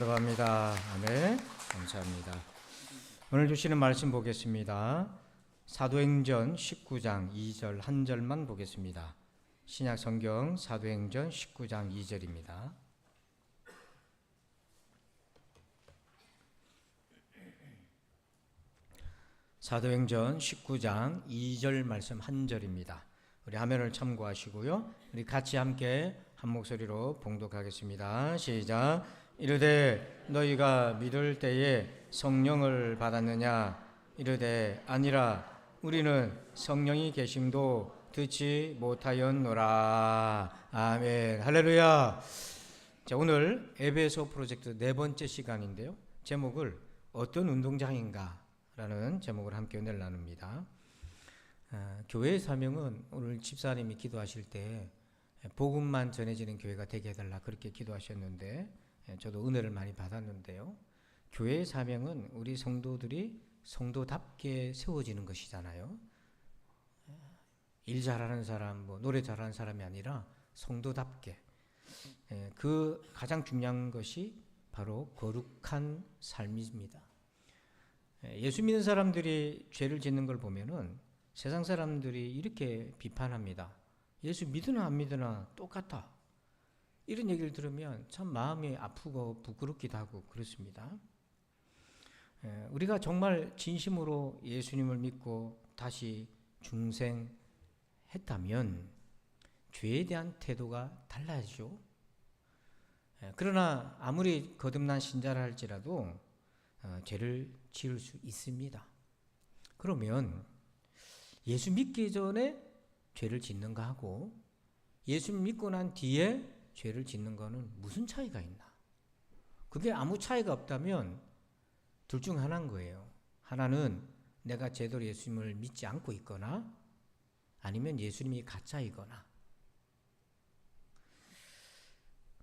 들어갑니다. 아멘. 감사합니다. 오늘 주시는 말씀 보겠습니다. 사도행전 19장 2절 한 절만 보겠습니다. 신약 성경 사도행전 19장 2절입니다. 사도행전 19장 2절 말씀 한 절입니다. 우리 화면을 참고하시고요. 우리 같이 함께 한 목소리로 봉독하겠습니다. 시작. 이르되 너희가 믿을 때에 성령을 받았느냐? 이르되 아니라 우리는 성령이 계심도 듣지 못하였노라. 아멘. 할렐루야. 자, 오늘 에베소 프로젝트 네 번째 시간인데요. 제목을 어떤 운동장인가 라는 제목을 함께 은혜를 나눕니다. 교회의 사명은 오늘 집사님이 기도하실 때 복음만 전해지는 교회가 되게 해달라 그렇게 기도하셨는데 저도 은혜를 많이 받았는데요. 교회의 사명은 우리 성도들이 성도답게 세워지는 것이잖아요. 일 잘하는 사람, 노래 잘하는 사람이 아니라 성도답게. 그 가장 중요한 것이 바로 거룩한 삶입니다. 예수 믿는 사람들이 죄를 짓는 걸 보면은 세상 사람들이 이렇게 비판합니다. 예수 믿으나 안 믿으나 똑같아. 이런 얘기를 들으면 참 마음이 아프고 부끄럽기도 하고 그렇습니다. 우리가 정말 진심으로 예수님을 믿고 다시 중생했다면 죄에 대한 태도가 달라지죠. 그러나 아무리 거듭난 신자라 할지라도 죄를 지을 수 있습니다. 그러면 예수 믿기 전에 죄를 짓는가 하고 예수 믿고 난 뒤에 죄를 짓는 거는 무슨 차이가 있나? 그게 아무 차이가 없다면 둘 중 하나인 거예요. 하나는 내가 제대로 예수님을 믿지 않고 있거나 아니면 예수님이 가짜이거나.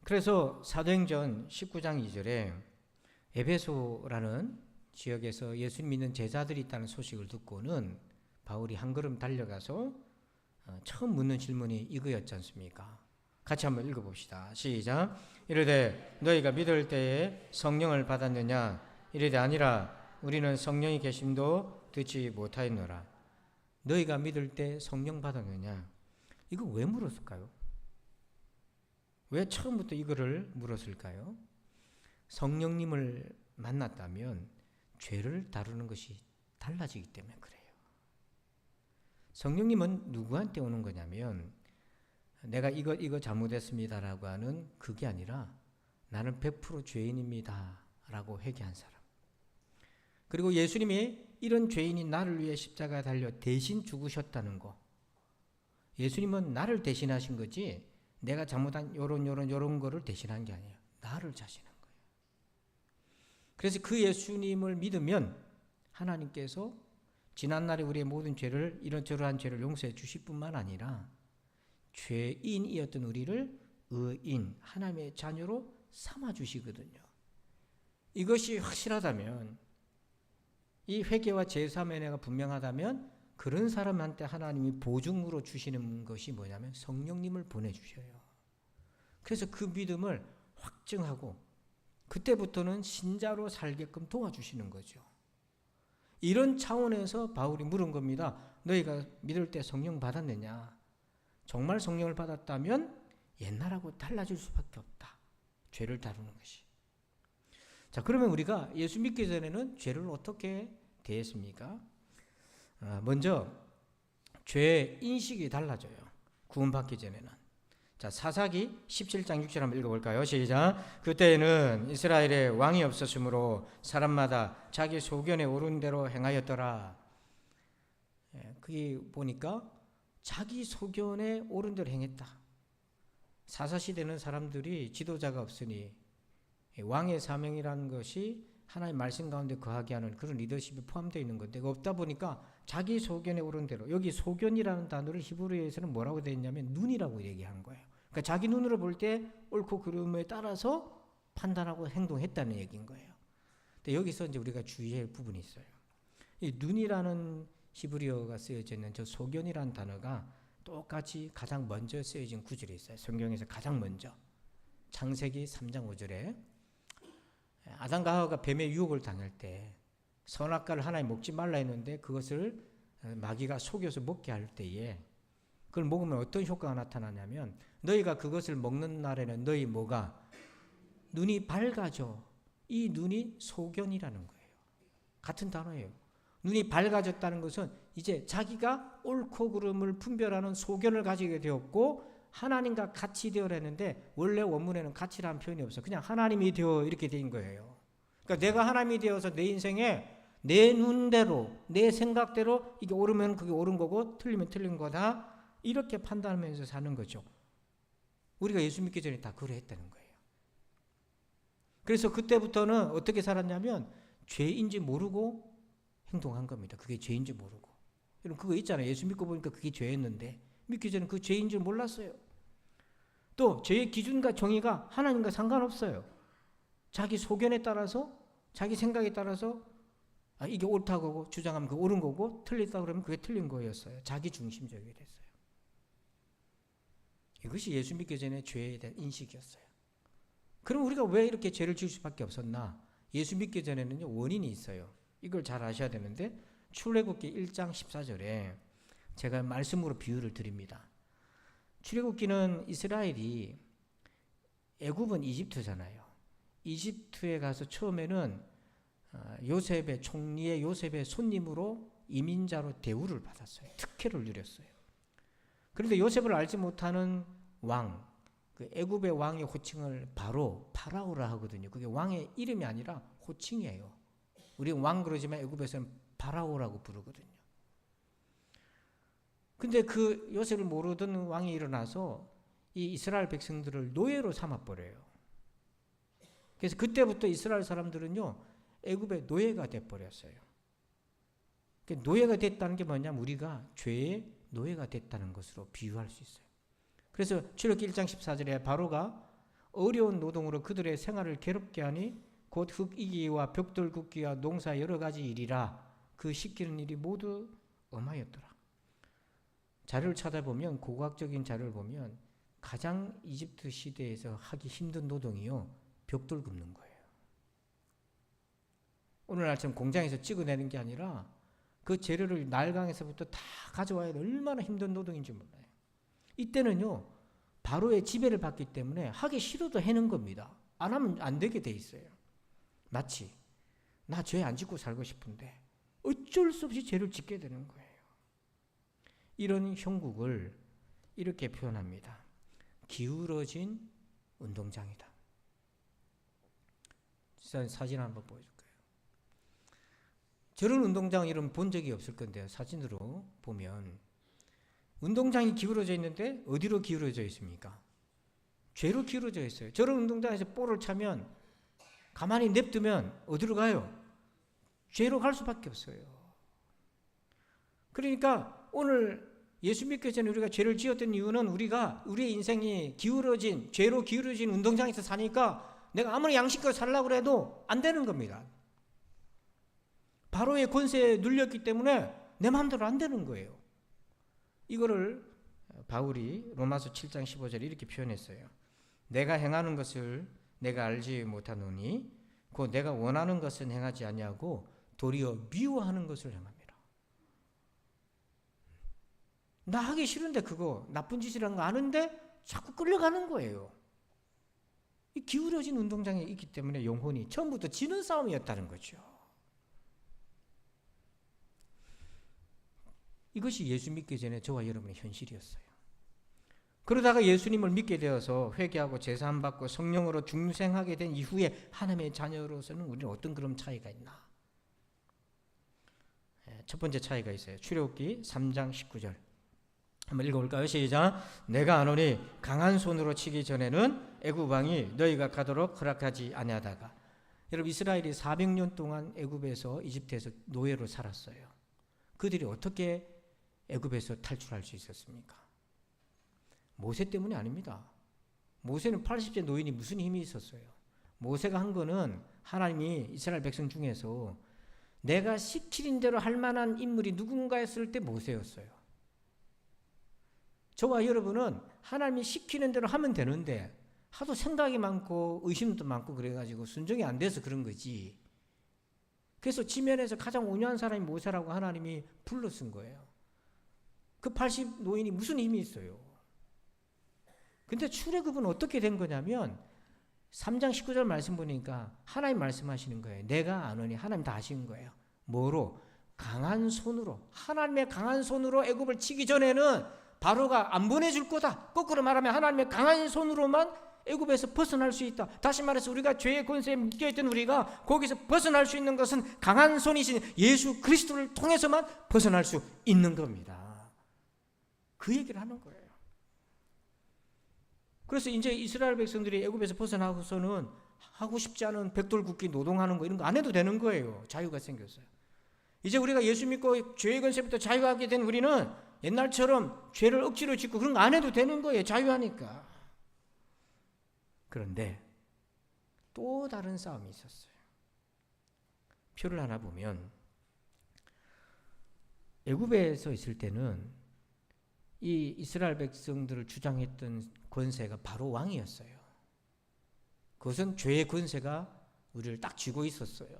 그래서 사도행전 19장 2절에 에베소라는 지역에서 예수님 믿는 제자들이 있다는 소식을 듣고는 바울이 한 걸음 달려가서 처음 묻는 질문이 이거였지 않습니까? 같이 한번 읽어봅시다. 시작. 이르되 너희가 믿을 때에 성령을 받았느냐? 이르되 아니라 우리는 성령이 계심도 듣지 못하였노라. 너희가 믿을 때 성령 받았느냐? 이거 왜 물었을까요? 왜 처음부터 이거를 물었을까요? 성령님을 만났다면 죄를 다루는 것이 달라지기 때문에 그래요. 성령님은 누구한테 오는 거냐면 내가 이거 잘못했습니다라고 하는 그게 아니라 나는 100% 죄인입니다 라고 회개한 사람. 그리고 예수님이 이런 죄인이 나를 위해 십자가에 달려 대신 죽으셨다는 거. 예수님은 나를 대신하신 거지 내가 잘못한 요런 거를 대신한 게 아니에요. 나를 자신한 거예요. 그래서 그 예수님을 믿으면 하나님께서 지난날에 우리의 모든 죄를 이런저런 죄를 용서해 주실 뿐만 아니라 죄인이었던 우리를 의인, 하나님의 자녀로 삼아주시거든요. 이것이 확실하다면 이 회개와 제사함의 은혜가 분명하다면 그런 사람한테 하나님이 보증으로 주시는 것이 뭐냐면 성령님을 보내주셔요. 그래서 그 믿음을 확증하고 그때부터는 신자로 살게끔 도와주시는 거죠. 이런 차원에서 바울이 물은 겁니다. 너희가 믿을 때 성령 받았느냐? 정말 성령을 받았다면 옛날하고 달라질 수밖에 없다. 죄를 다루는 것이. 자, 그러면 우리가 예수 믿기 전에는 죄를 어떻게 대했습니까? 먼저 죄의 인식이 달라져요. 구원받기 전에는. 자, 사사기 17장 6절 한번 읽어볼까요? 시작. 그때에는 이스라엘에 왕이 없었으므로 사람마다 자기 소견에 오른 대로 행하였더라. 그게 보니까 자기 소견에 오른 대로 행했다. 사사시대는 사람들이 지도자가 없으니 왕의 사명이라는 것이 하나님의 말씀 가운데 거하게 하는 그런 리더십이 포함되어 있는 건데 없다 보니까 자기 소견에 오른 대로, 여기 소견이라는 단어를 히브리어에서는 뭐라고 되어 있냐면 눈이라고 얘기한 거예요. 그러니까 자기 눈으로 볼 때 옳고 그름에 따라서 판단하고 행동했다는 얘기인 거예요. 근데 여기서 이제 우리가 주의할 부분이 있어요. 이 눈이라는 히브리어가 쓰여져 있는 저 소견이라는 단어가 똑같이 가장 먼저 쓰여진 구절이 있어요. 성경에서 가장 먼저 창세기 3장 5절에 아담과 하와가 뱀의 유혹을 당할 때 선악과를 하나님 먹지 말라 했는데 그것을 마귀가 속여서 먹게 할 때에 그걸 먹으면 어떤 효과가 나타나냐면 너희가 그것을 먹는 날에는 너희 뭐가 눈이 밝아져. 이 눈이 소견이라는 거예요. 같은 단어예요. 눈이 밝아졌다는 것은 이제 자기가 옳고 그름을 분별하는 소견을 가지게 되었고 하나님과 같이 되어라는데 원래 원문에는 같이라는 표현이 없어. 그냥 하나님이 되어 이렇게 된 거예요. 그러니까 내가 하나님이 되어서 내 인생에 내 눈대로 내 생각대로 이게 옳으면 그게 옳은 거고 틀리면 틀린 거다 이렇게 판단하면서 사는 거죠. 우리가 예수 믿기 전에 다 그러했다는 거예요. 그래서 그때부터는 어떻게 살았냐면 죄인지 모르고 행동한 겁니다. 그게 죄인지 모르고. 여러분 그거 있잖아요. 예수 믿고 보니까 그게 죄였는데 믿기 전에 그 죄인 줄 몰랐어요. 또 죄의 기준과 정의가 하나님과 상관없어요. 자기 소견에 따라서 자기 생각에 따라서 이게 옳다고 주장하면 그게 옳은 거고 틀리다 그러면 그게 틀린 거였어요. 자기 중심적이 됐어요. 이것이 예수 믿기 전에 죄에 대한 인식이었어요. 그럼 우리가 왜 이렇게 죄를 지을 수밖에 없었나? 예수 믿기 전에는요 원인이 있어요. 이걸 잘 아셔야 되는데 출애굽기 1장 14절에 제가 말씀으로 비유를 드립니다. 출애굽기는 이스라엘이 애굽은 이집트잖아요. 이집트에 가서 처음에는 요셉의 총리의 요셉의 손님으로 이민자로 대우를 받았어요. 특혜를 누렸어요. 그런데 요셉을 알지 못하는 왕, 그 애굽의 왕의 호칭을 파라오라 하거든요. 그게 왕의 이름이 아니라 호칭이에요. 우리는 왕 그러지만 애굽에서는 파라오라고 부르거든요. 근데 그 요셉을 모르던 왕이 일어나서 이 이스라엘 백성들을 노예로 삼아버려요. 그래서 그때부터 이스라엘 사람들은요 애굽의 노예가 돼버렸어요. 노예가 됐다는 게 뭐냐면 우리가 죄의 노예가 됐다는 것으로 비유할 수 있어요. 그래서 출애굽기 1장 14절에 바로가 어려운 노동으로 그들의 생활을 괴롭게 하니 곧 흙이기와 벽돌 굽기와 농사 여러 가지 일이라 그 시키는 일이 모두 엄하였더라. 자료를 찾아보면 고고학적인 자료를 보면 가장 이집트 시대에서 하기 힘든 노동이요 벽돌 굽는 거예요. 오늘날처럼 공장에서 찍어내는 게 아니라 그 재료를 날강에서부터 다 가져와야 얼마나 힘든 노동인지 몰라요. 이때는요 바로의 지배를 받기 때문에 하기 싫어도 해는 겁니다. 안 하면 안 되게 돼 있어요. 마치 나 죄 안 짓고 살고 싶은데 어쩔 수 없이 죄를 짓게 되는 거예요. 이런 형국을 이렇게 표현합니다. 기울어진 운동장이다. 사진 한번 보여줄까요? 저런 운동장 이름 본 적이 없을 건데요. 사진으로 보면 운동장이 기울어져 있는데 어디로 기울어져 있습니까? 죄로 기울어져 있어요. 저런 운동장에서 볼을 차면 가만히 냅두면 어디로 가요? 죄로 갈 수밖에 없어요. 그러니까 오늘 예수 믿기 전에 우리가 죄를 지었던 이유는 우리가 우리의 인생이 기울어진 죄로 기울어진 운동장에서 사니까 내가 아무리 양심껏 살려고 해도 안 되는 겁니다. 바로의 권세에 눌렸기 때문에 내 마음대로 안 되는 거예요. 이거를 바울이 로마서 7장 15절에 이렇게 표현했어요. 내가 행하는 것을 내가 알지 못하노니 곧 내가 원하는 것은 행하지 아니하고 도리어 미워하는 것을 행합니다. 나 하기 싫은데 그거 나쁜 짓이라는 거 아는데 자꾸 끌려가는 거예요. 이 기울어진 운동장에 있기 때문에 영혼이 처음부터 지는 싸움이었다는 거죠. 이것이 예수 믿기 전에 저와 여러분의 현실이었어요. 그러다가 예수님을 믿게 되어서 회개하고 제사함 받고 성령으로 중생하게 된 이후에 하나님의 자녀로서는 우리는 어떤 그런 차이가 있나? 첫 번째 차이가 있어요. 출애굽기 3장 19절 한번 읽어볼까요? 시작. 내가 아노니 강한 손으로 치기 전에는 애굽 왕이 너희가 가도록 허락하지 아니하다가. 여러분 이스라엘이 400년 동안 애굽에서 이집트에서 노예로 살았어요. 그들이 어떻게 애굽에서 탈출할 수 있었습니까? 모세 때문이 아닙니다. 모세는 80세 노인이 무슨 힘이 있었어요? 모세가 한 거는 하나님이 이스라엘 백성 중에서 내가 시키는 대로 할 만한 인물이 누군가 했을 때 모세였어요. 저와 여러분은 하나님이 시키는 대로 하면 되는데 하도 생각이 많고 의심도 많고 그래가지고 순종이 안 돼서 그런 거지. 그래서 지면에서 가장 온유한 사람이 모세라고 하나님이 불러 쓴 거예요. 그 80 노인이 무슨 힘이 있어요? 근데 출애굽은 어떻게 된 거냐면 3장 19절 말씀 보니까 하나님 말씀하시는 거예요. 내가 아노니 하나님 다 아시는 거예요. 뭐로? 강한 손으로, 하나님의 강한 손으로 애굽을 치기 전에는 바로가 안 보내줄 거다. 거꾸로 말하면 하나님의 강한 손으로만 애굽에서 벗어날 수 있다. 다시 말해서 우리가 죄의 권세에 묶여있던 우리가 거기서 벗어날 수 있는 것은 강한 손이신 예수 그리스도를 통해서만 벗어날 수 있는 겁니다. 그 얘기를 하는 거예요. 그래서 이제 이스라엘 백성들이 애굽에서 벗어나고서는 하고 싶지 않은 벽돌 굽기 노동하는 거 이런 거 안 해도 되는 거예요. 자유가 생겼어요. 이제 우리가 예수 믿고 죄의 권세부터 자유하게 된 우리는 옛날처럼 죄를 억지로 짓고 그런 거 안 해도 되는 거예요. 자유하니까. 그런데 또 다른 싸움이 있었어요. 표를 하나 보면 애굽에서 있을 때는 이 이스라엘 백성들을 주장했던 권세가 바로 왕이었어요. 그것은 죄의 권세가 우리를 딱 쥐고 있었어요.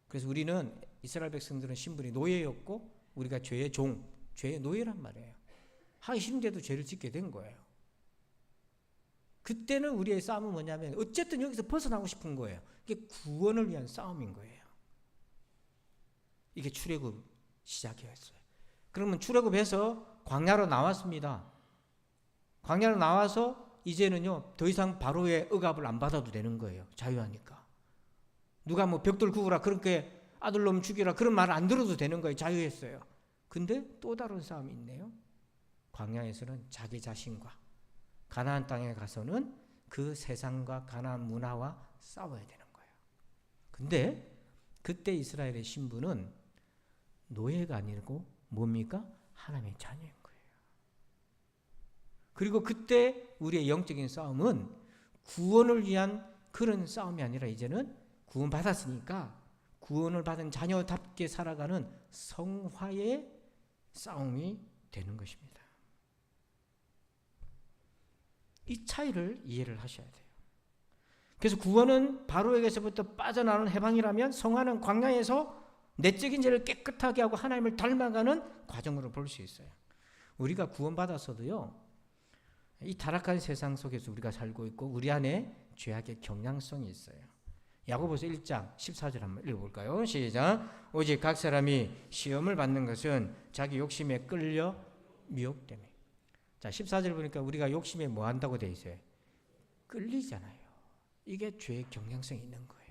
그래서 우리는 이스라엘 백성들은 신분이 노예였고 우리가 죄의 종, 죄의 노예란 말이에요. 하기 싫은데도 죄를 짓게 된 거예요. 그때는 우리의 싸움은 뭐냐면 어쨌든 여기서 벗어나고 싶은 거예요. 이게 구원을 위한 싸움인 거예요. 이게 출애굽 시작이었어요. 그러면 출애굽해서 광야로 나왔습니다. 광야로 나와서 이제는요 더 이상 바로의 억압을 안 받아도 되는 거예요. 자유하니까. 누가 뭐 벽돌 구우라 그렇게 아들놈 죽이라 그런 말 안 들어도 되는 거예요. 자유했어요. 근데 또 다른 싸움이 있네요. 광야에서는 자기 자신과 가나안 땅에 가서는 그 세상과 가나안 문화와 싸워야 되는 거예요. 근데 그때 이스라엘의 신분은 노예가 아니고 뭡니까? 하나님의 자녀인 거예요. 그리고 그때 우리의 영적인 싸움은 구원을 위한 그런 싸움이 아니라 이제는 구원받았으니까 구원을 받은 자녀답게 살아가는 성화의 싸움이 되는 것입니다. 이 차이를 이해를 하셔야 돼요. 그래서 구원은 바로에게서부터 빠져나오는 해방이라면 성화는 광야에서 내적인 죄를 깨끗하게 하고 하나님을 닮아가는 과정으로 볼 수 있어요. 우리가 구원받았어도요, 이 타락한 세상 속에서 우리가 살고 있고 우리 안에 죄악의 경향성이 있어요. 야고보서 1장 14절 한번 읽어볼까요? 시작. 오직 각 사람이 시험을 받는 것은 자기 욕심에 끌려 미혹되며. 자, 14절 보니까 우리가 욕심에 뭐 한다고 돼 있어요? 끌리잖아요. 이게 죄의 경향성이 있는 거예요.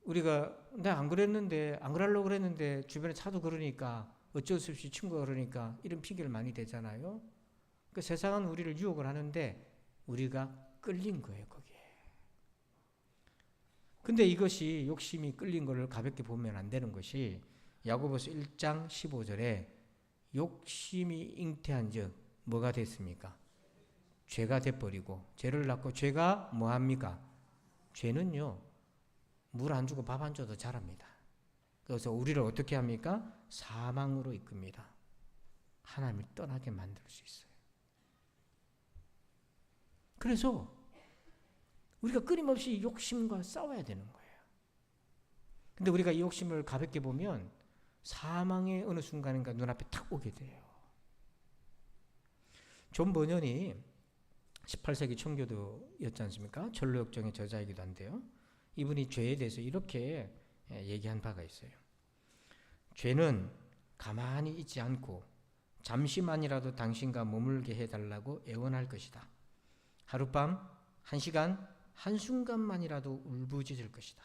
우리가 내가 안 그랬는데 안 그러려고 그랬는데 주변에 차도 그러니까 어쩔 수 없이 친구가 그러니까 이런 핑계를 많이 대잖아요. 그 세상은 우리를 유혹을 하는데 우리가 끌린 거예요, 거기에. 근데 이것이 욕심이 끌린 것을 가볍게 보면 안 되는 것이 야고보서 1장 15절에 욕심이 잉태한즉 뭐가 됐습니까? 죄가 돼버리고 죄를 낳고 죄가 뭐합니까? 죄는요 물 안 주고 밥 안 줘도 자랍니다. 그래서 우리를 어떻게 합니까? 사망으로 이끕니다. 하나님을 떠나게 만들 수 있어요. 그래서 우리가 끊임없이 욕심과 싸워야 되는 거예요. 근데 우리가 이 욕심을 가볍게 보면 사망의 어느 순간인가 눈앞에 탁 오게 돼요. 존 버년이 18세기 청교도였지 않습니까? 전로역정의 저자이기도 한데요. 이분이 죄에 대해서 이렇게 얘기한 바가 있어요. 죄는 가만히 있지 않고 잠시만이라도 당신과 머물게 해달라고 애원할 것이다. 하룻밤, 1시간, 한순간만이라도 울부짖을 것이다.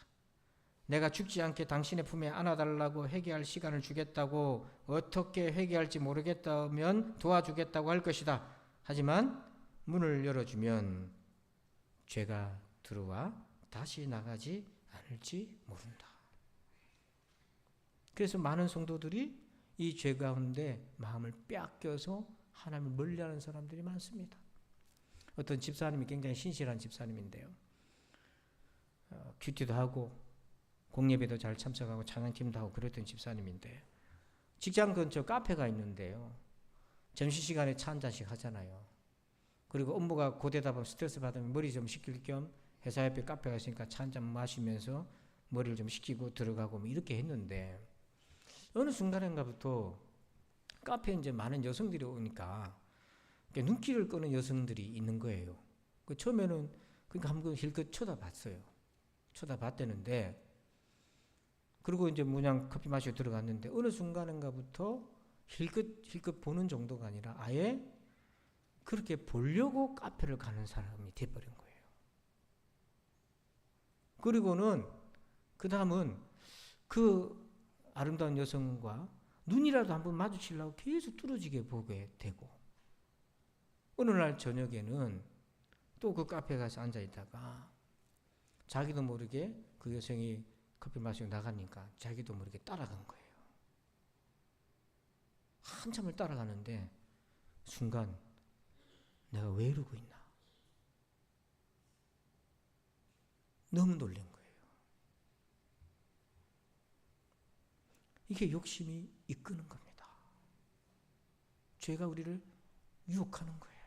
내가 죽지 않게 당신의 품에 안아달라고 회개할 시간을 주겠다고 어떻게 회개할지 모르겠다면 도와주겠다고 할 것이다. 하지만 문을 열어주면 죄가 들어와 다시 나가지 않을지 모른다. 그래서 많은 성도들이 이 죄 가운데 마음을 빼앗겨서 하나님을 멀리하는 사람들이 많습니다. 어떤 집사님이 굉장히 신실한 집사님인데요. 큐티도 하고 공예배도 잘 참석하고 찬양팀도 하고 그랬던 집사님인데 직장 근처 카페가 있는데요. 점심시간에 차 한 잔씩 하잖아요. 그리고 업무가 고되다 보면 스트레스 받으면 머리 좀 식힐 겸 회사 옆에 카페가 있으니까 차 한 잔 마시면서 머리를 좀 식히고 들어가고 뭐 이렇게 했는데 어느 순간인가부터 카페에 이제 많은 여성들이 오니까 눈길을 끄는 여성들이 있는 거예요. 그 처음에는 그러니까 한번 힐끗 쳐다봤어요. 쳐다봤대는데 그리고 이제 그냥 커피 마시고 들어갔는데 어느 순간인가부터 힐끗 보는 정도가 아니라 아예 그렇게 보려고 카페를 가는 사람이 돼버린 거예요. 그리고는 그 다음은 그 아름다운 여성과 눈이라도 한번 마주치려고 계속 뚫어지게 보게 되고 어느 날 저녁에는 또 그 카페에 가서 앉아 있다가 자기도 모르게 그 여성이 커피 마시고 나가니까 자기도 모르게 따라간 거예요. 한참을 따라가는데 순간 내가 왜 이러고 있나? 너무 놀란 거예요. 이게 욕심이 이끄는 겁니다. 죄가 우리를 유혹하는 거예요.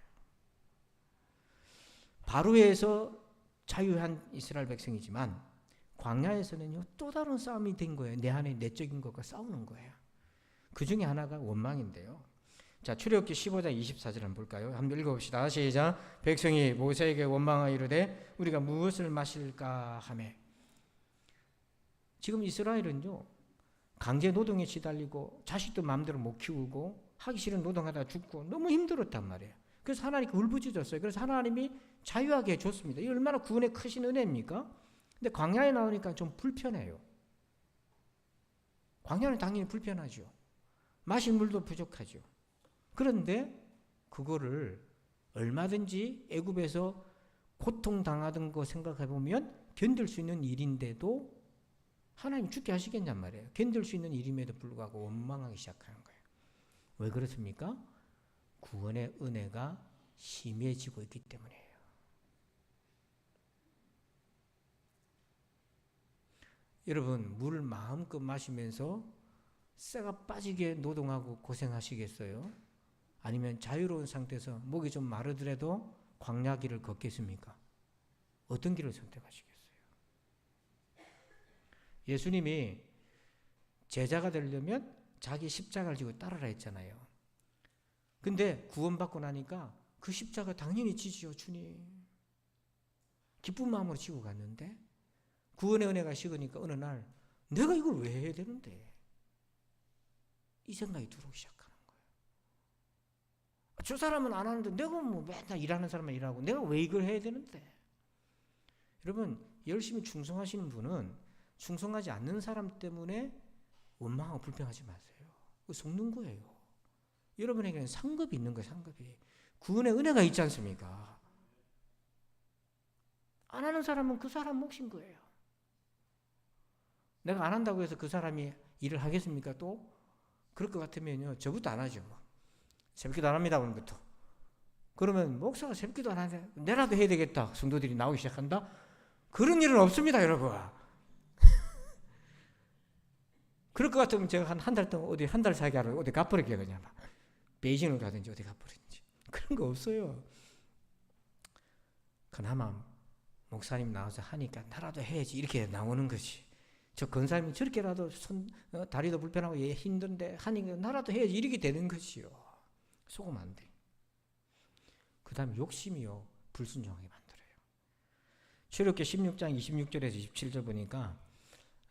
바로에서 자유한 이스라엘 백성이지만 광야에서는요 또 다른 싸움이 된 거예요. 내 안에 내적인 것과 싸우는 거예요. 그 중에 하나가 원망인데요. 자, 출애굽기 15장 24절 한번 볼까요? 한번 읽어봅시다. 시작. 백성이 모세에게 원망하여 이르되 우리가 무엇을 마실까 하매. 지금 이스라엘은요 강제 노동에 시달리고 자식도 마음대로 못 키우고 하기 싫은 노동하다 죽고 너무 힘들었단 말이에요. 그래서 하나님께 울부짖었어요. 그래서 하나님이 자유하게 해줬습니다. 이 얼마나 구원의 크신 은혜입니까? 근데 광야에 나오니까 좀 불편해요. 광야는 당연히 불편하죠. 마실 물도 부족하죠. 그런데 그거를 얼마든지 애굽에서 고통당하던 거 생각해 보면 견딜 수 있는 일인데도 하나님 죽게 하시겠냔 말이에요. 견딜 수 있는 일임에도 불구하고 원망하기 시작하는 거예요. 왜 그렇습니까? 구원의 은혜가 심해지고 있기 때문이에요. 여러분 물을 마음껏 마시면서 쇠가 빠지게 노동하고 고생하시겠어요? 아니면 자유로운 상태에서 목이 좀 마르더라도 광야 길을 걷겠습니까? 어떤 길을 선택하시겠어요? 예수님이 제자가 되려면 자기 십자가를 지고 따르라 했잖아요. 근데 구원받고 나니까 그 십자가 당연히 지지요. 주님 기쁜 마음으로 지고 갔는데 구원의 은혜가 식으니까 어느 날 내가 이걸 왜 해야 되는데 이 생각이 들어오기 시작하는 거예요. 저 사람은 안 하는데 내가 뭐 맨날 일하는 사람만 일하고 내가 왜 이걸 해야 되는데. 여러분 열심히 충성하시는 분은 충성하지 않는 사람 때문에 원망하고 불평하지 마세요. 그거 속는 거예요. 여러분에게는 상급이 있는 거예요. 상급이. 구원의 은혜가 있지 않습니까? 안 하는 사람은 그 사람 몫인 거예요. 내가 안 한다고 해서 그 사람이 일을 하겠습니까? 또? 그럴 것 같으면요. 저부터 안 하죠. 새벽기도 안 합니다. 오늘부터. 그러면 목사가 새벽기도 안 하는데 내라도 해야 되겠다. 성도들이 나오기 시작한다. 그런 일은 없습니다. 여러분. 그럴 것 같으면 제가 한 달 동안 어디 한 달 살게 하러 어디 가버릴게요. 그냥 베이징을 가든지 어디 가버리든지. 그런 거 없어요. 그나마 목사님 나와서 하니까 나라도 해야지 이렇게 나오는 거지. 저 권사님이 저렇게라도 다리도 불편하고 얘 힘든데 하니까 나라도 해야지 이렇게 되는 것이요. 속으면 안 돼. 그 다음에 욕심이요. 불순종하게 만들어요. 출애굽기 16장 26절에서 27절 보니까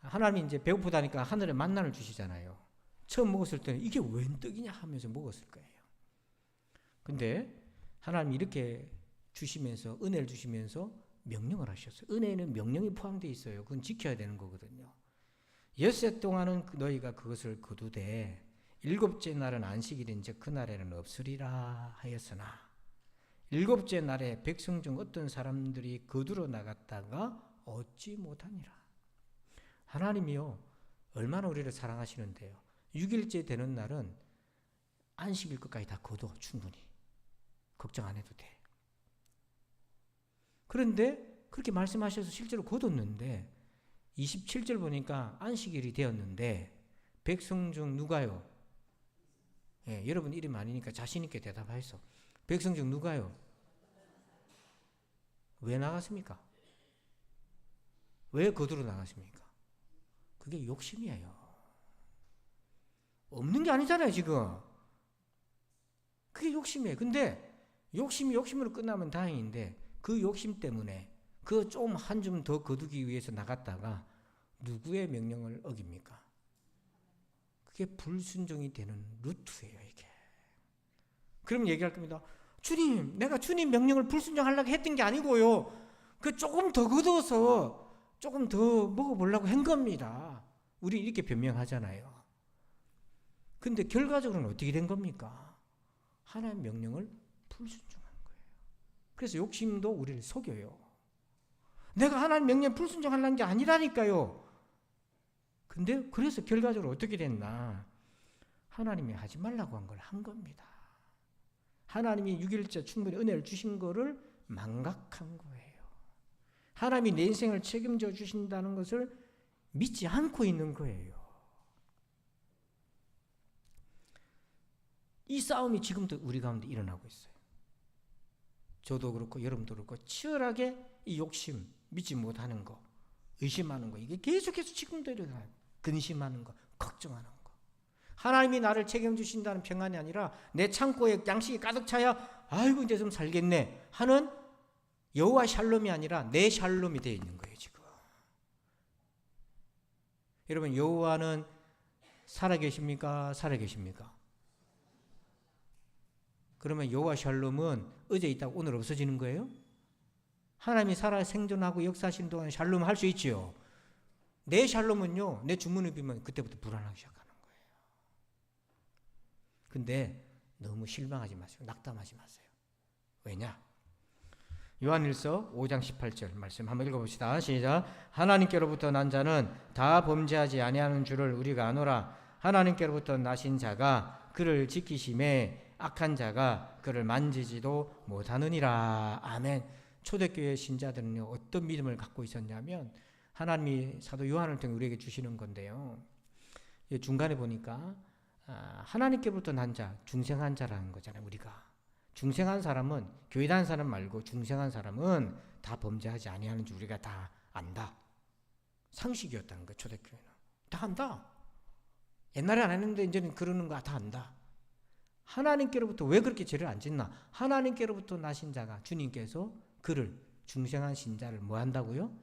하나님이 이제 배고프다니까 하늘에 만나를 주시잖아요. 처음 먹었을 때는 이게 웬 떡이냐 하면서 먹었을 거예요. 근데 하나님이 이렇게 주시면서 은혜를 주시면서 명령을 하셨어요. 은혜에는 명령이 포함되어 있어요. 그건 지켜야 되는 거거든요. 엿새 동안은 너희가 그것을 거두되 일곱째 날은 안식일인즉 그날에는 없으리라 하였으나 일곱째 날에 백성 중 어떤 사람들이 거두러 나갔다가 얻지 못하니라. 하나님이요 얼마나 우리를 사랑하시는데요. 6일째 되는 날은 안식일 것까지 다 거둬. 충분히 걱정 안 해도 돼. 그런데 그렇게 말씀하셔서 실제로 거뒀는데 27절 보니까 안식일이 되었는데 백성 중 누가요? 예, 여러분 이름 아니니까 자신 있게 대답하셔. 백성 중 누가요? 왜 나갔습니까? 왜 거두러 나갔습니까? 그게 욕심이에요. 없는 게 아니잖아요, 지금. 그게 욕심이에요. 근데 욕심이 욕심으로 끝나면 다행인데 그 욕심 때문에 그 좀 한 줌 더 거두기 위해서 나갔다가 누구의 명령을 어깁니까? 그게 불순종이 되는 루트예요, 이게. 그럼 얘기할 겁니다. 주님, 내가 주님 명령을 불순종하려고 했던 게 아니고요. 그 조금 더 거둬서 조금 더 먹어보려고 한 겁니다. 우리 이렇게 변명하잖아요. 근데 결과적으로는 어떻게 된 겁니까? 하나님의 명령을 불순종한 거예요. 그래서 욕심도 우리를 속여요. 내가 하나님 명령 불순종하려는 게 아니라니까요. 근데 그래서 결과적으로 어떻게 됐나? 하나님이 하지 말라고 한 걸 한 겁니다. 하나님이 6일째 충분히 은혜를 주신 거를 망각한 거예요. 하나님이 내 인생을 책임져 주신다는 것을 믿지 않고 있는 거예요. 이 싸움이 지금도 우리 가운데 일어나고 있어요. 저도 그렇고 여러분도 그렇고 치열하게 이 욕심, 믿지 못하는 거, 의심하는 거, 이게 계속해서 지금도 일어나요. 근심하는 거, 걱정하는 거. 하나님이 나를 책임주신다는 평안이 아니라 내 창고에 양식이 가득 차야 아이고 이제 좀 살겠네 하는 여호와 샬롬이 아니라 내 샬롬이 되어 있는 거예요, 지금. 여러분, 여호와는 살아계십니까? 살아계십니까? 그러면 여호와 샬롬은 어제 있다가 오늘 없어지는 거예요? 하나님이 살아 생존하고 역사하시는 동안 샬롬 할 수 있지요. 내 샬롬은요, 내 주문을 비면 그때부터 불안하기 시작하는 거예요. 근데 너무 실망하지 마세요. 낙담하지 마세요. 왜냐? 요한일서 5장 18절 말씀 한번 읽어봅시다. 시작. 하나님께로부터 난 자는 다 범죄하지 아니하는 줄을 우리가 아노라. 하나님께로부터 나신 자가 그를 지키심에 악한 자가 그를 만지지도 못하느니라. 아멘. 초대교회 신자들은요, 어떤 믿음을 갖고 있었냐면 하나님이 사도 요한을 통해 우리에게 주시는 건데요. 중간에 보니까 하나님께로부터 난 자, 중생한 자라는 거잖아요. 우리가 중생한 사람은, 교회 다니는 사람 말고 중생한 사람은 다 범죄하지 아니하는 줄 우리가 다 안다. 상식이었다는 거예요. 초대교회는 다 안다. 옛날에 안 했는데 이제는 그러는 거 다 안다. 하나님께로부터 왜 그렇게 죄를 안 짓나? 하나님께로부터 나신 자가, 주님께서 그를, 중생한 신자를 뭐 한다고요?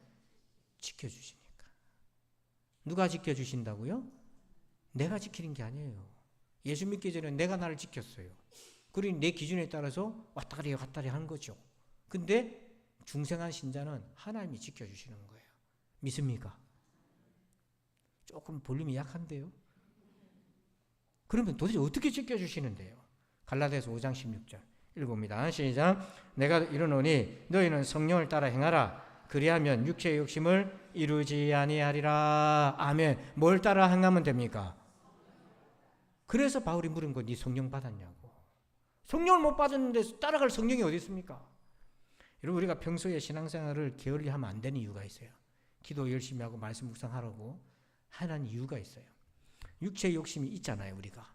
지켜주시니까. 누가 지켜주신다고요? 내가 지키는 게 아니에요. 예수 믿기 전에 내가 나를 지켰어요. 그리고 내 기준에 따라서 왔다리 갔다리 하는 거죠. 근데 중생한 신자는 하나님이 지켜주시는 거예요. 믿습니까? 조금 볼륨이 약한데요? 그러면 도대체 어떻게 지켜주시는데요? 갈라디아서 5장 16절 읽어봅니다. 시작. 내가 이르노니 너희는 성령을 따라 행하라. 그리하면 육체의 욕심을 이루지 아니하리라. 아멘. 뭘 따라 행하면 됩니까? 그래서 바울이 물은 거, 네 성령 받았냐고. 성령을 못 받았는데 따라갈 성령이 어디 있습니까? 여러분, 우리가 평소에 신앙생활을 게을리 하면 안 되는 이유가 있어요. 기도 열심히 하고 말씀 묵상하라고 하는 이유가 있어요. 육체의 욕심이 있잖아요. 우리가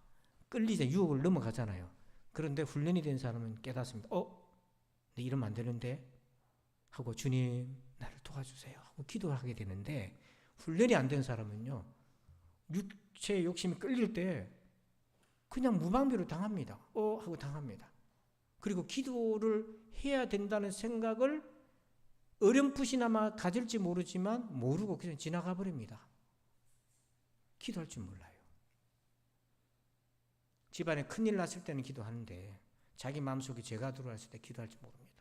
끌리자 유혹을 넘어가잖아요. 그런데 훈련이 된 사람은 깨닫습니다. 내 이러면 안 되는데 하고 주님 나를 도와주세요 하고 기도를 하게 되는데, 훈련이 안 된 사람은요, 육체의 욕심이 끌릴 때 그냥 무방비로 당합니다. 하고 당합니다. 그리고 기도를 해야 된다는 생각을 어렴풋이나마 가질지 모르지만 모르고 그냥 지나가 버립니다. 기도할 줄 몰라요. 집안에 큰일 났을 때는 기도하는데 자기 마음속에 죄가 들어왔을 때 기도할 줄 모릅니다.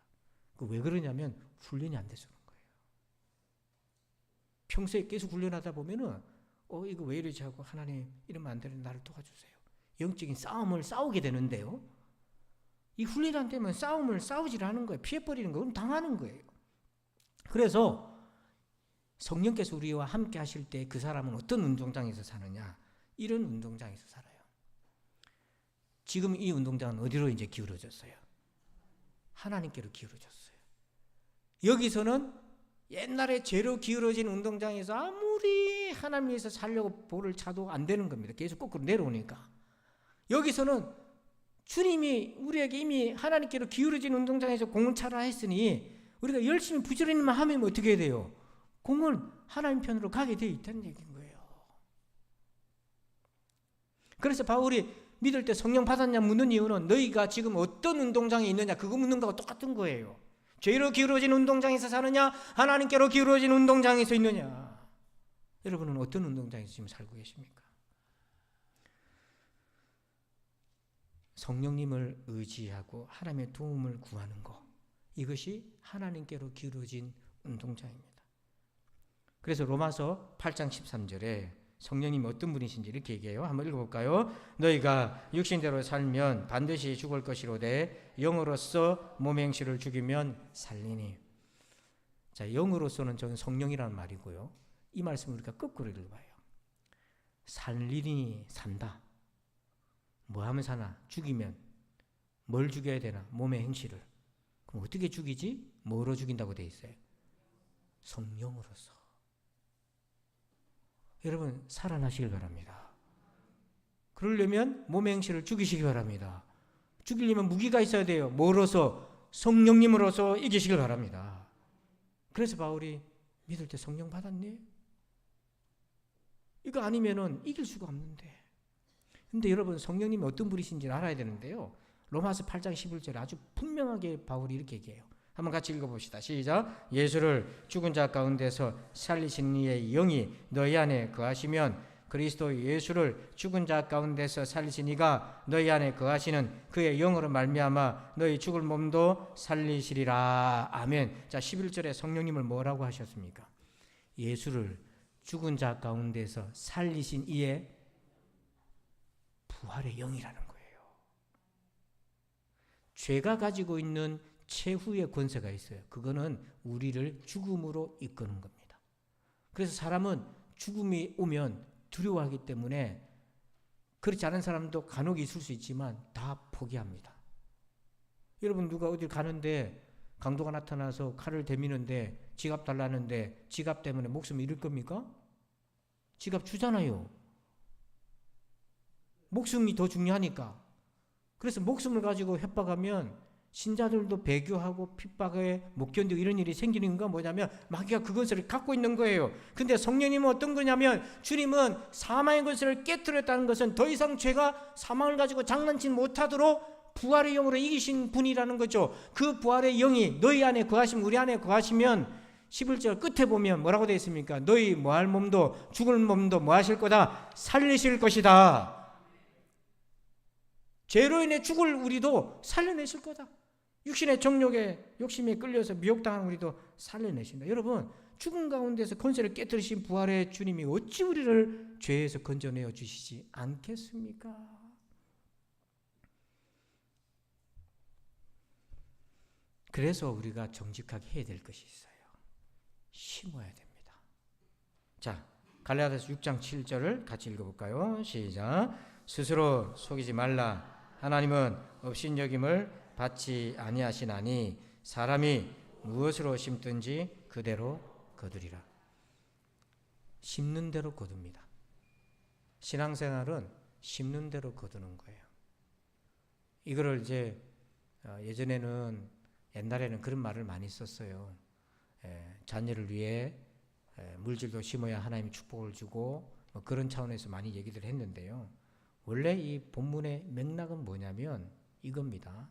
왜 그러냐면 훈련이 안 돼서 그런 거예요. 평소에 계속 훈련하다 보면은 이거 왜 이러지 하고 하나님 이러면 안 되는데 나를 도와주세요. 영적인 싸움을 싸우게 되는데요. 이 훈련이 안 되면 싸움을 싸우질 않은 거예요. 피해버리는 거예요. 그럼 당하는 거예요. 그래서 성령께서 우리와 함께 하실 때 그 사람은 어떤 운동장에서 사느냐? 이런 운동장에서 살아요. 지금 이 운동장은 어디로 이제 기울어졌어요? 하나님께로 기울어졌어요. 여기서는 옛날에 죄로 기울어진 운동장에서 아무리 하나님 위해서 살려고 볼을 차도 안 되는 겁니다. 계속 거꾸로 내려오니까. 여기서는 주님이 우리에게 이미 하나님께로 기울어진 운동장에서 공을 차라 했으니 우리가 열심히 부지런히만 하면 어떻게 해야 돼요? 공은 하나님 편으로 가게 되어 있다는 얘기인 거예요. 그래서 바울이 믿을 때 성령 받았냐 묻는 이유는 너희가 지금 어떤 운동장에 있느냐 그거 묻는 거하고 똑같은 거예요. 죄로 기울어진 운동장에서 사느냐 하나님께로 기울어진 운동장에서 있느냐. 여러분은 어떤 운동장에서 지금 살고 계십니까? 성령님을 의지하고 하나님의 도움을 구하는 것, 이것이 하나님께로 기울어진 운동장입니다. 그래서 로마서 8장 13절에 성령님이 어떤 분이신지 이렇게 얘기해요. 한번 읽어볼까요? 너희가 육신대로 살면 반드시 죽을 것이로되 영으로서 몸의 행실을 죽이면 살리니. 자, 영으로서는 저는 성령이라는 말이고요. 이 말씀을 우리가 거꾸로 읽어봐요. 살리니 산다. 뭐 하면 사나? 죽이면 뭘 죽여야 되나? 몸의 행실을. 그럼 어떻게 죽이지? 뭐로 죽인다고 돼 있어요? 성령으로서. 여러분 살아나시길 바랍니다. 그러려면 몸의 행실을 죽이시기 바랍니다. 죽이려면 무기가 있어야 돼요. 뭐로서? 성령님으로서 이기시길 바랍니다. 그래서 바울이 믿을 때 성령 받았네? 이거 아니면은 이길 수가 없는데. 근데 여러분 성령님이 어떤 분이신지를 알아야 되는데요. 로마서 8장 11절에 아주 분명하게 바울이 이렇게 얘기해요. 한번 같이 읽어봅시다. 시작. 예수를 죽은 자 가운데서 살리신 이의 영이 너희 안에 거하시면 그리스도 예수를 죽은 자 가운데서 살리신 이가 너희 안에 거하시는 그의 영으로 말미암아 너희 죽을 몸도 살리시리라. 아멘. 자, 11절에 성령님을 뭐라고 하셨습니까? 예수를 죽은 자 가운데서 살리신 이의 부활의 영이라는 거예요. 죄가 가지고 있는 최후의 권세가 있어요. 그거는 우리를 죽음으로 이끄는 겁니다. 그래서 사람은 죽음이 오면 두려워하기 때문에 그렇지 않은 사람도 간혹 있을 수 있지만 다 포기합니다. 여러분 누가 어딜 가는데 강도가 나타나서 칼을 대미는데 지갑 달라는데 지갑 때문에 목숨 잃을 겁니까? 지갑 주잖아요. 목숨이 더 중요하니까. 그래서 목숨을 가지고 협박하면 신자들도 배교하고 핍박에 못 견디고 이런 일이 생기는 건 뭐냐면 마귀가 그것을 갖고 있는 거예요. 근데 성령님은 어떤 거냐면 주님은 사망의 것을 깨뜨렸다는 것은 더 이상 죄가 사망을 가지고 장난치지 못하도록 부활의 영으로 이기신 분이라는 거죠. 그 부활의 영이 너희 안에 거하시면 우리 안에 거하시면 11절 끝에 보면 뭐라고 되어 있습니까? 너희 뭐할 몸도 죽을 몸도 뭐 하실 거다? 살리실 것이다. 죄로 인해 죽을 우리도 살려내실 거다. 육신의 정욕에 욕심에 끌려서 미혹당하는 우리도 살려내신다. 여러분 죽은 가운데서 권세를 깨뜨리신 부활의 주님이 어찌 우리를 죄에서 건져내어 주시지 않겠습니까? 그래서 우리가 정직하게 해야 될 것이 있어요. 심어야 됩니다. 자, 갈라디아서 6장 7절을 같이 읽어볼까요? 시작. 스스로 속이지 말라. 하나님은 업신여김을 받지 아니하시나니 사람이 무엇으로 심든지 그대로 거두리라. 심는 대로 거둡니다. 신앙생활은 심는 대로 거두는 거예요. 이거를 이제 예전에는 옛날에는 그런 말을 많이 썼어요. 자녀를 위해 물질도 심어야 하나님이 축복을 주고 뭐 그런 차원에서 많이 얘기들 했는데요. 원래 이 본문의 맥락은 뭐냐면 이겁니다.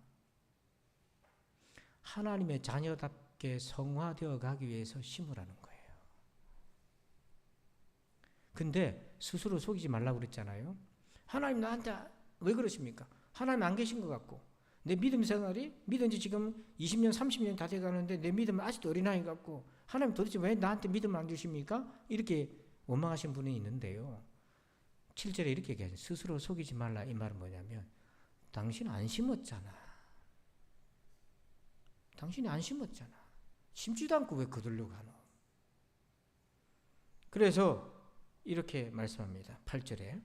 하나님의 자녀답게 성화되어 가기 위해서 심으라는 거예요. 근데 스스로 속이지 말라고 그랬잖아요. 하나님 나한테 왜 그러십니까? 하나님 안 계신 것 같고 내 믿음 생활이 믿은 지 지금 20년 30년 다 돼가는데 내 믿음은 아직도 어린아이 같고 하나님 도대체 왜 나한테 믿음을 안 주십니까? 이렇게 원망하신 분이 있는데요. 7절에 이렇게 얘기하죠. 스스로 속이지 말라. 이 말은 뭐냐면 당신 안 심었잖아. 당신이 안 심었잖아. 심지도 않고 왜 거두려고 하노? 그래서 이렇게 말씀합니다. 8절에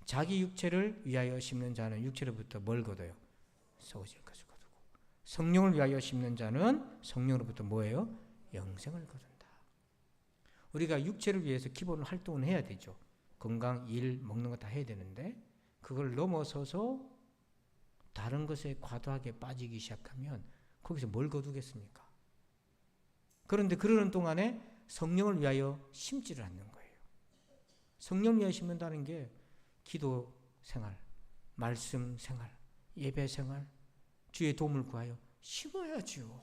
자기 육체를 위하여 심는 자는 육체로부터 뭘 거둬요? 썩어질 것을 거두고 성령을 위하여 심는 자는 성령으로부터 뭐예요? 영생을 거둔다. 우리가 육체를 위해서 기본 활동을 해야 되죠. 건강, 일, 먹는 거 다 해야 되는데 그걸 넘어서서 다른 것에 과도하게 빠지기 시작하면 거기서 뭘 거두겠습니까? 그런데 그러는 동안에 성령을 위하여 심지를 않는 거예요. 성령을 위하여 심는다는 게 기도 생활, 말씀 생활, 예배 생활, 주의 도움을 구하여 심어야죠.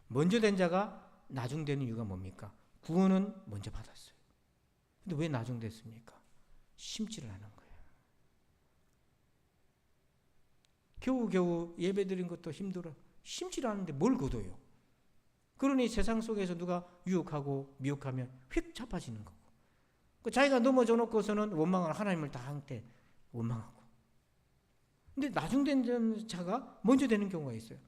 먼저 된 자가 나중 되는 이유가 뭡니까? 구원은 먼저 받았어요. 근데 왜 나중 됐습니까? 심지를 않은 거예요. 겨우겨우 예배 드린 것도 힘들어. 심지를 않은데 뭘 거둬요? 그러니 세상 속에서 누가 유혹하고 미혹하면 휙 잡아지는 거고. 자기가 넘어져 놓고서는 원망을 하나님을 다 한때 원망하고. 근데 나중 된 자가 먼저 되는 경우가 있어요.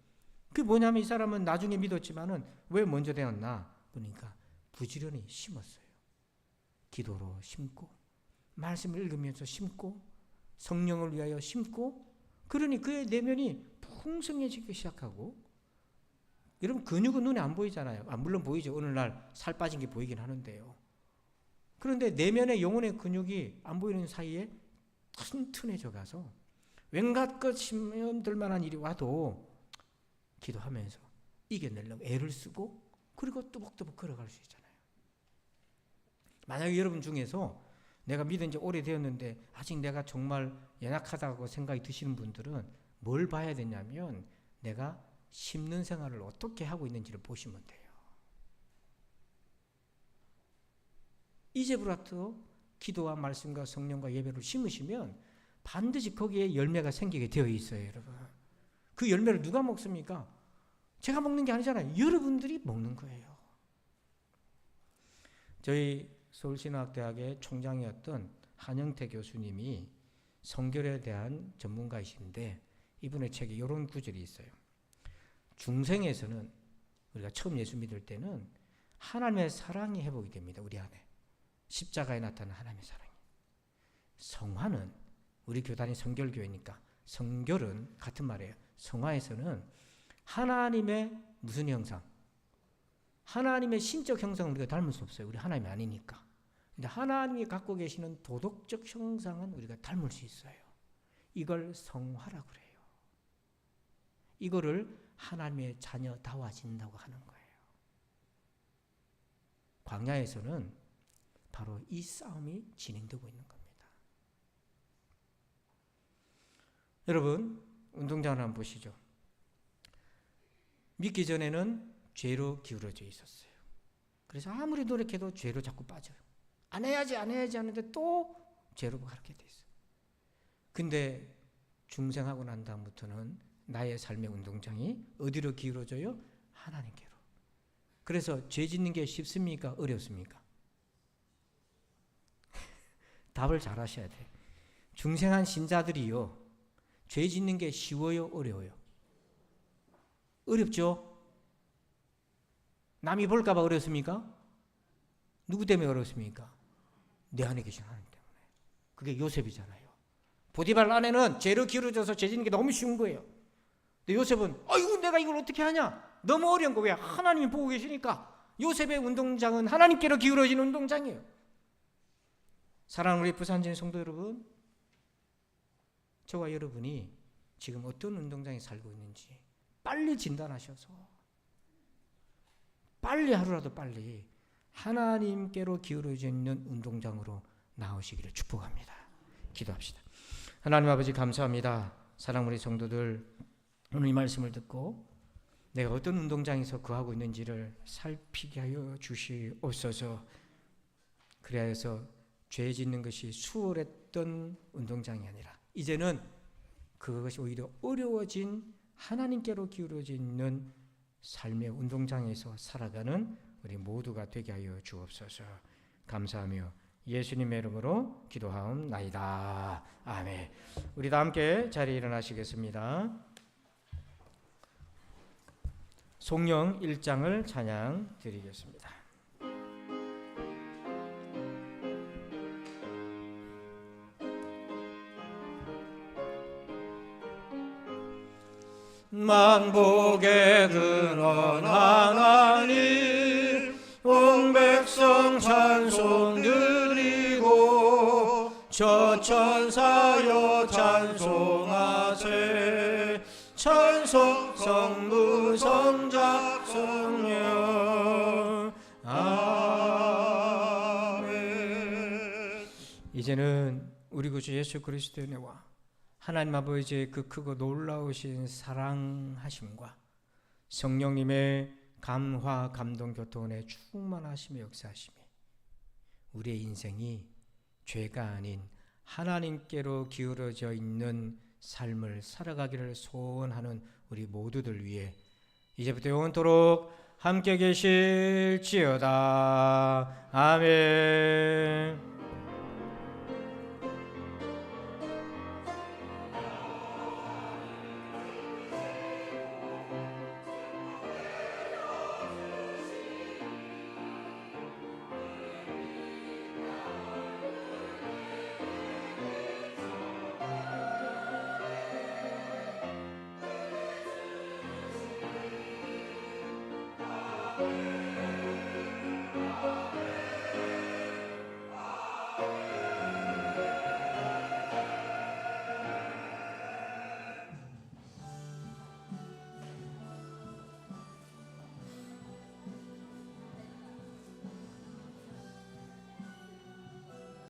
그게 뭐냐면 이 사람은 나중에 믿었지만은 왜 먼저 되었나? 보니까 부지런히 심었어요. 기도로 심고, 말씀을 읽으면서 심고, 성령을 위하여 심고, 그러니 그의 내면이 풍성해지기 시작하고, 여러분 근육은 눈에 안 보이잖아요. 물론 보이죠. 어느 날 살 빠진 게 보이긴 하는데요. 그런데 내면의 영혼의 근육이 안 보이는 사이에 튼튼해져 가서 왠갖 것 시험들 만한 일이 와도 기도하면서 이겨내려고 애를 쓰고 그리고 뚜벅뚜벅 걸어갈 수 있잖아요. 만약에 여러분 중에서 내가 믿은 지 오래되었는데 아직 내가 정말 연약하다고 생각이 드시는 분들은 뭘 봐야 되냐면 내가 심는 생활을 어떻게 하고 있는지를 보시면 돼요. 이제부터 기도와 말씀과 성령과 예배를 심으시면 반드시 거기에 열매가 생기게 되어 있어요, 여러분. 그 열매를 누가 먹습니까? 제가 먹는 게 아니잖아요. 여러분들이 먹는 거예요. 저희 서울신학대학의 총장이었던 한영태 교수님이 성결에 대한 전문가이신데 이분의 책에 이런 구절이 있어요. 중생에서는 우리가 처음 예수 믿을 때는 하나님의 사랑이 회복이 됩니다. 우리 안에. 십자가에 나타난 하나님의 사랑이. 성화는 우리 교단이 성결교회니까 성결은 같은 말이에요. 성화에서는 하나님의 무슨 형상? 하나님의 신적 형상은 우리가 닮을 수 없어요. 우리 하나님이 아니니까. 근데 하나님이 갖고 계시는 도덕적 형상은 우리가 닮을 수 있어요. 이걸 성화라고 그래요. 이거를 하나님의 자녀다워진다고 하는 거예요. 광야에서는 바로 이 싸움이 진행되고 있는 겁니다. 여러분, 운동장을 한번 보시죠. 믿기 전에는 죄로 기울어져 있었어요. 그래서 아무리 노력해도 죄로 자꾸 빠져요. 안 해야지 하는데 또 죄로 가게 돼 있어요. 근데 중생하고 난 다음부터는 나의 삶의 운동장이 어디로 기울어져요? 하나님께로. 그래서 죄 짓는 게 쉽습니까? 어렵습니까? 답을 잘 하셔야 돼요. 중생한 신자들이요, 죄 짓는 게 쉬워요? 어려워요? 어렵죠? 남이 볼까봐 어렵습니까? 누구 때문에 어렵습니까? 내 안에 계신 하나님 때문에. 그게 요셉이잖아요. 보디발 아내는 죄로 기울어져서 죄 짓는 게 너무 쉬운 거예요. 근데 요셉은 아이고 내가 이걸 어떻게 하냐? 너무 어려운 거. 왜? 하나님이 보고 계시니까. 요셉의 운동장은 하나님께로 기울어진 운동장이에요. 사랑하는 우리 부산진 성도 여러분, 저와 여러분이 지금 어떤 운동장에 살고 있는지 빨리 진단하셔서 빨리 하루라도 빨리 하나님께로 기울어져 있는 운동장으로 나오시기를 축복합니다. 기도합시다. 하나님 아버지 감사합니다. 사랑하는 우리 성도들, 오늘 이 말씀을 듣고 내가 어떤 운동장에서 거하고 있는지를 살피게 하여 주시옵소서. 그래야 해서 죄 짓는 것이 수월했던 운동장이 아니라 이제는 그것이 오히려 어려워진 하나님께로 기울어져 있는 삶의 운동장에서 살아가는 우리 모두가 되게 하여 주옵소서. 감사하며 예수님의 이름으로 기도하옵나이다. 아멘. 우리 다 함께 자리에 일어나시겠습니다. 송영 1장을 찬양 드리겠습니다. 만복의 근원 하나님, 온 백성 찬송 드리고 저 천사 이제는 우리 구주 예수 그리스도의 은혜와 하나님 아버지의 그 크고 놀라우신 사랑하심과 성령님의 감화 감동 교통에 충만하심의 역사하심이 우리의 인생이 죄가 아닌 하나님께로 기울어져 있는 삶을 살아가기를 소원하는 우리 모두들 위해 이제부터 영원토록 함께 계실지어다. 아멘.